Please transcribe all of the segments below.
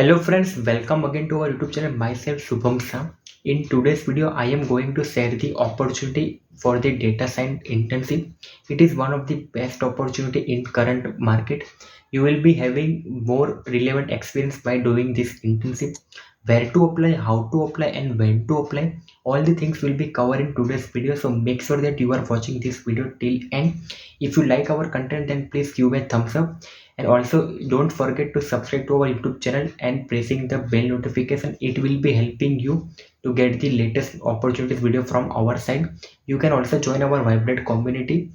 Hello friends, welcome again to our YouTube channel. Myself Shubham Shah. In today's video, I am going to share the opportunity for the data science internship. It is one of the best opportunity in current market. You will be having more relevant experience by doing this internship. Where to apply, how to apply, and when to apply. All the things will be covered in today's video. So make sure that you are watching this video till end. If you like our content, then please give a thumbs up, and also don't forget to subscribe to our YouTube channel and pressing the bell notification. It will be helping you to get the latest opportunities video from our side. You can also join our vibrant community.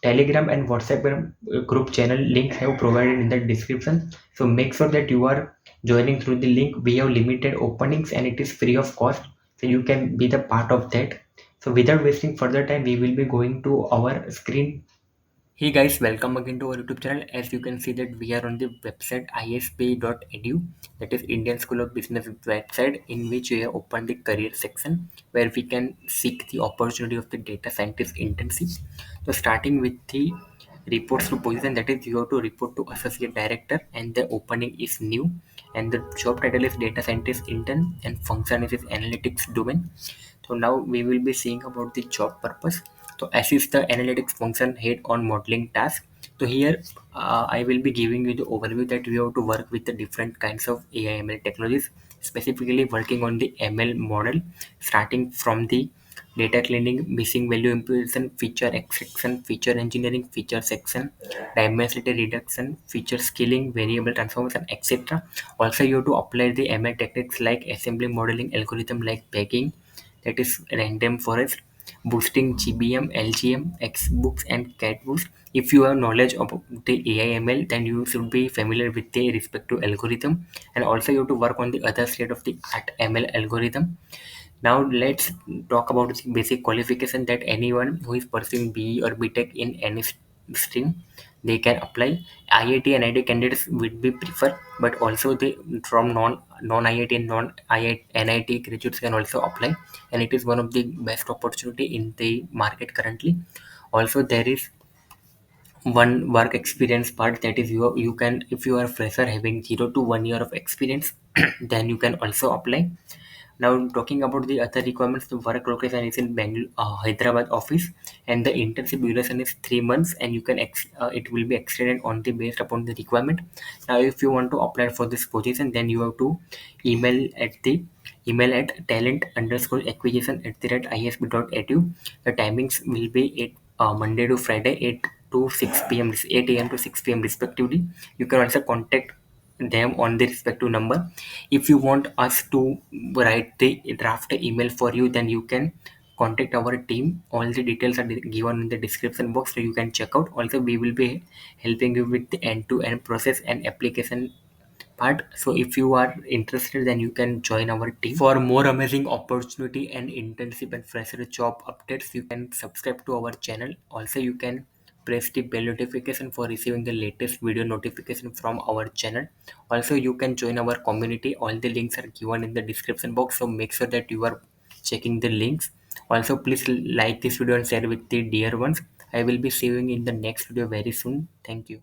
Telegram and WhatsApp group channel links have provided in the description. So make sure that you are joining through the link. We have limited openings and it is free of cost, so you can be the part of that. So without wasting further time, we will be going to our screen. Hey guys, welcome again to our YouTube channel. As you can see that we are on the website isp.edu, that is Indian School of Business website, in which we have opened the career section where we can seek the opportunity of the data scientist internship. So starting with the reports to position, that is you have to report to associate director, and the opening is new, and the job title is data scientist intern, and function is analytics domain. So now we will be seeing about the job purpose. So assist the analytics function head on modeling task. So here I will be giving you the overview that we have to work with the different kinds of AI ML technologies, specifically working on the ML model, starting from the data cleaning, missing value imposition, feature extraction, feature engineering, feature section, dimensionality reduction, feature scaling, variable transformation, etc. Also, you have to apply the ML techniques like assembly modeling algorithm like packing, that is random forest, boosting GBM, LGM, XBooks, and CatBoost. If you have knowledge about the AI ML, then you should be familiar with the respective algorithm, and also you have to work on the other side of the art ML algorithm. Now let's talk about the basic qualification that anyone who is pursuing BE or BTech in any stream, they can apply. IIT and IIT candidates would be preferred, but also the from non IIT and non IIT NIT graduates can also apply, and it is one of the best opportunity in the market currently. Also, there is one work experience part, that is you can, if you are a fresher having 0 to 1 year of experience, then you can also apply. Now talking about the other requirements, the work location is in Bangalore, Hyderabad office, and the internship duration is 3 months, and you can it will be extended on the based upon the requirement. Now, if you want to apply for this position, then you have to email at the email at talent_acquisition@isp.edu. The timings will be 8 Monday to Friday, 8 to 6 p.m. 8 a.m. to 6 p.m. respectively. You can also contact them on the respective number. If you want us to write the draft email for you, then you can contact our team. All the details are given in the description box, so you can check out. Also, we will be helping you with the end-to-end process and application part. So if you are interested, then you can join our team. For more amazing opportunity and internship and fresher job updates, you can subscribe to our channel. Also, you can press the bell notification for receiving the latest video notification from our channel. Also, you can join our community. All the links are given in the description box, so make sure that you are checking the links. Also, please like this video and share with the dear ones. I will be seeing you in the next video very soon. Thank you.